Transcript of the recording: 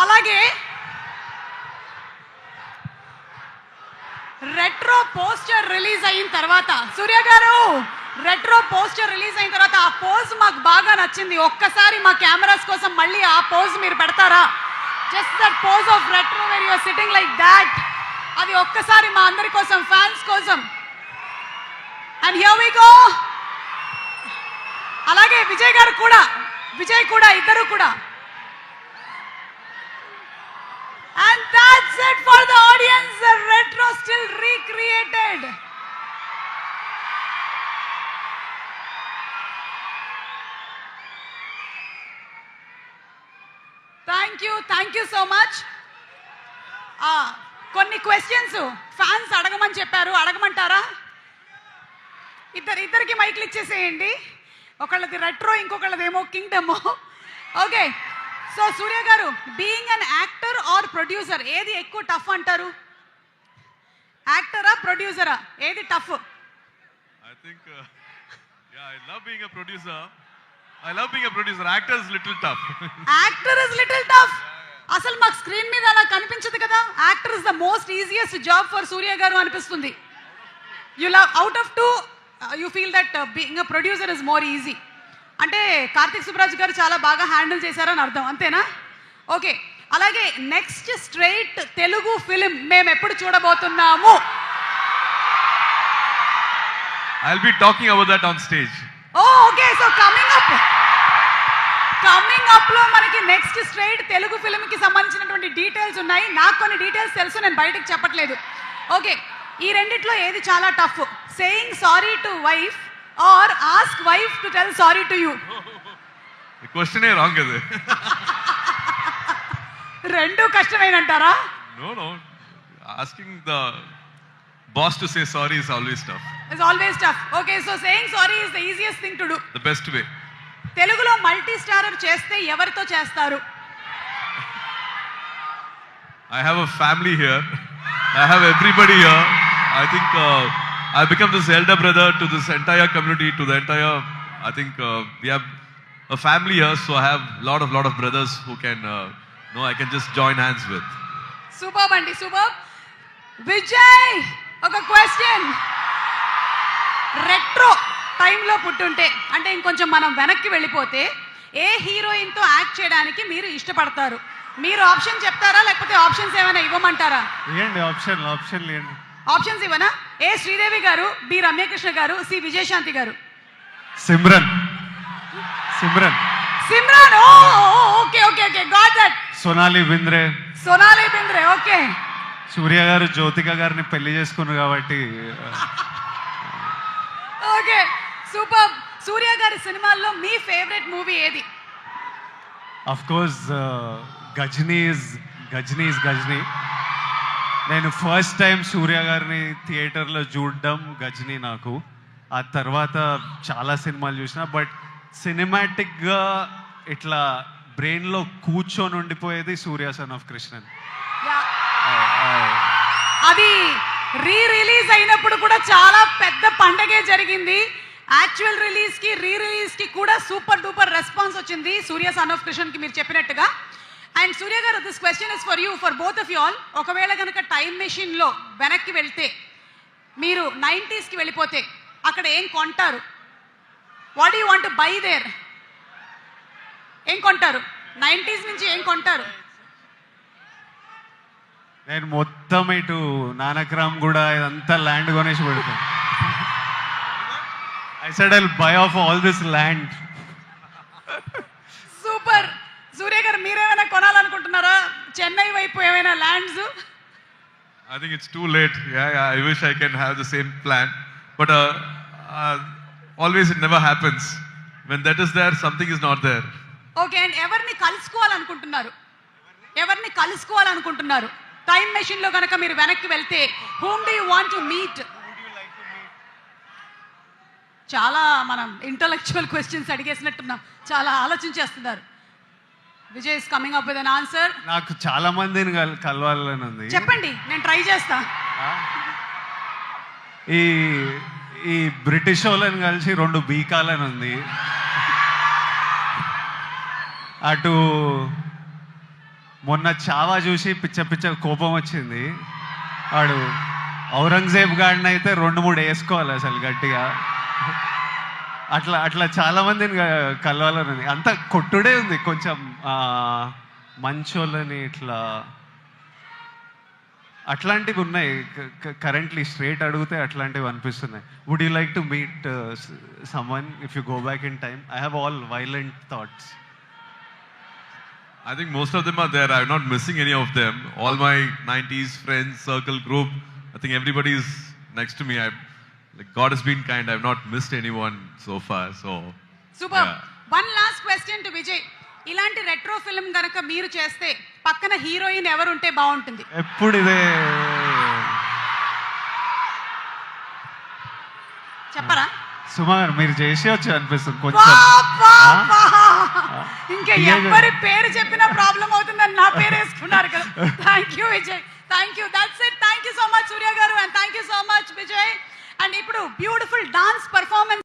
అలాగే retro poster release అయిన తర్వాత సూర్య గారు రెట్రో పోస్టర్ రిలీజ్ అయిన తర్వాత ఆ పోజ్ మాకు బాగా నచ్చింది. ఒక్కసారి మా కెమెరాస్ కోసం మళ్ళీ ఆ పోజ్ మీరు పెడతారా? Just that pose of retro where you are sitting like that, అది ఒక్కసారి మా అందరి కోసం, ఫ్యాన్స్ కోసం. And here we go. అలాగే విజయ్ గారు కూడా, విజయ్ కూడా, ఇద్దరు కూడా. And that's it for the audience. The retro still recreated. Thank you so much. కొన్ని క్వశ్చన్స్ ఫ్యాన్స్ అడగమని చెప్పారు, అడగమంటారా? ఇద్దరికి మైక్లు ఇచ్చేసేయండి. ఒకళ్ళది రెట్రో, ఇంకొకళ్ళదేమో కింగ్డమ్. ఓకే, సో సూర్య గారు, being an actor are producer, ఏది ఎక్కువ టఫ్ అంటారు? యాక్టరా ప్రొడ్యూసరా, ఏది tough? I think I love being a producer. Actor is little tough. Actor is little tough. అసలు మాకు స్క్రీన్ మీద అలా కనిపించదు కదా. Actor is the most easiest job for Suriya garu అనిపిస్తుంది. You love out of two you feel that being a producer is more easy. అంటే కార్తిక్ సుబ్రాజ్ గారు చాలా బాగా హ్యాండిల్ చేశారని అర్థం, అంతేనా? ఓకే, అలాగే నెక్స్ట్ స్ట్రైట్ తెలుగు ఫిలిం మేము ఎప్పుడు చూడబోతున్నాము? I'll be talking about that on stage. Okay, so coming up లో మనకి నెక్స్ట్ స్ట్రైట్ తెలుగు ఫిలిం కి సంబంధించినటువంటి డీటెయిల్స్ ఉన్నాయి. నాకు కొన్ని డీటెయిల్స్ తెలుసు, నేను బయటకు చెప్పట్లేదు. ఓకే, ఈ రెండిట్లో ఏది చాలా tough? Saying sorry to wife or ask wife to tell sorry to you? The question is wrong is it? Rendu kashtamayనంటారా? No. Asking the boss to say sorry is always tough. It's always tough. Okay, so saying sorry is the easiest thing to do. The best way. తెలుగులో multi starrer చేస్తే ఎవరితో చేస్తారు? I have a family here. I have everybody here. I think I become this elder brother to this entire community, to the entire, I think we have a family here, so I have lot of brothers who can, I can just join hands with. Superb andi, superb. Vijay, oka question. Retro time lo puttunte, ante inkoncham manam venakki vellipote, A heroine తో act చేయడానికి మీరు ఇష్టపడతారు? మీరు option చెప్తారా, లేకపోతే options ఏమైనా ఇవ్వమంటారా? ఏంటి ఆప్షన్ లేండి. ఆప్షన్స్ ఇవ్వనా? ఏ శ్రీదేవి గారు, బి రమ్యకృష్ణ గారు, సి Vijayashanti garu. Simran. Okay got that. Sonali Bendre. Okay. Suriya garu Jyothika గారిని పెళ్లి చేసుకున్నారు కాబట్టి. Okay, super. సూర్య గారి సినిమాల్లో మీ ఫేవరెట్ మూవీ ఏది? Of course Ghazni. నేను ఫస్ట్ టైం సూర్య గారిని థియేటర్లో చూడడం గజ్నీ నాకు. ఆ తర్వాత చాలా సినిమాలు చూసిన, బట్ సినిమాటిక్గా ఇట్లా బ్రెయిన్లో కూర్చొని ఉండిపోయేది సూర్య సన్ ఆఫ్ కృష్ణన్. అది రిలీజ్ అయినప్పుడు కూడా చాలా పెద్ద పండగే జరిగింది. యాక్చువల్ రిలీజ్కి, రిలీజ్కి కూడా సూపర్ డూపర్ రెస్పాన్స్ వచ్చింది సూర్య సన్ ఆఫ్ కృష్ణన్కి, మీరు చెప్పినట్టుగా. అండ్ సూర్య గారు, this question is for you, for both of you all. ఒకవేళ కనుక టైం మెషిన్లో వెనక్కి వెళ్తే, మీరు 90sకి వెళ్ళిపోతే అక్కడ ఏం కొంటారు? What you want to by their? ఏం కొంటారు? 90s నుంచి ఏం కొంటారు? నేను మొత్తం ఇటు నానక్రామ్ కూడా ఇదంతా ల్యాండ్ కొనేసి పెడతాను. I said I'll buy off all this land. Super. Suriya garu, మీరేమైనా కొనాలనుకుంటున్నారా? చెన్నై వైపు ఏమైనా lands? I think it's too late. Yeah, I wish I can have the same plan, but always it never happens. When that is there, something is not there. Okay, and ఎవరిని కలుసుకోవాలనుకుంటున్నారు? Time machine లో కనుక మీరు వెనక్కి వెళ్తే, whom do you want to meet? చాలా మనం intellectual questions అడిగేసినట్టున్నాం, చాలా ఆలోచించేస్తున్నారు. Vijay is coming up with an answer. నాకు చాలా మందిని కలవాలని ఉంది. చెప్పండి, నేను ట్రై చేస్తా. ఈ బ్రిటిష్ వాళ్ళని కలిసి 2 బీకాలని ఉంది. అటు మొన్న చావా చూసి పిచ్చ పిచ్చ కోపం వచ్చింది. వాడు ఔరంగజేబ్ గాడిని అయితే 2-3 వేసుకోవాలి అసలు గట్టిగా. అట్లా అట్లా చాలా మందిని కలవాలని ఉంది. అంత కొట్టుడే ఉంది. కొంచెం మంచోళ్ళని ఇట్లా అట్లాంటివి ఉన్నాయి కరెంట్లీ. స్ట్రేట్ అడిగితే అట్లాంటివి అనిపిస్తున్నాయి. Would you like to meet someone if you go back in time? I have all violent thoughts. I think most of them are there. I'm not missing any of them. All my 90s friends, circle, group, I think everybody is next to me. Like God has been kind. I've not missed anyone so far. So super. yeah. One last question to Vijay. ఇలాంటి retro film గనక మీరు చేస్తే పక్కన heroine ఎవరు ఉంటే బాగుంటుంది? ఎప్పుడు ఇదే చెప్పరా? సుమా గారు మీరు చేసి వచ్చి అనిపిస్తుంది కొంచెం. ఇంకా ఎవరి పేరు చెప్పినా ప్రాబ్లం అవుతుందని నా పేరు వేసుకున్నారు కదా. Thank you Vijay, thank you. That's it. Thank you so much Suriya garu and thank you so much Vijay. And ఇప్పుడు బ్యూటిఫుల్ డాన్స్ పర్ఫార్మెన్స్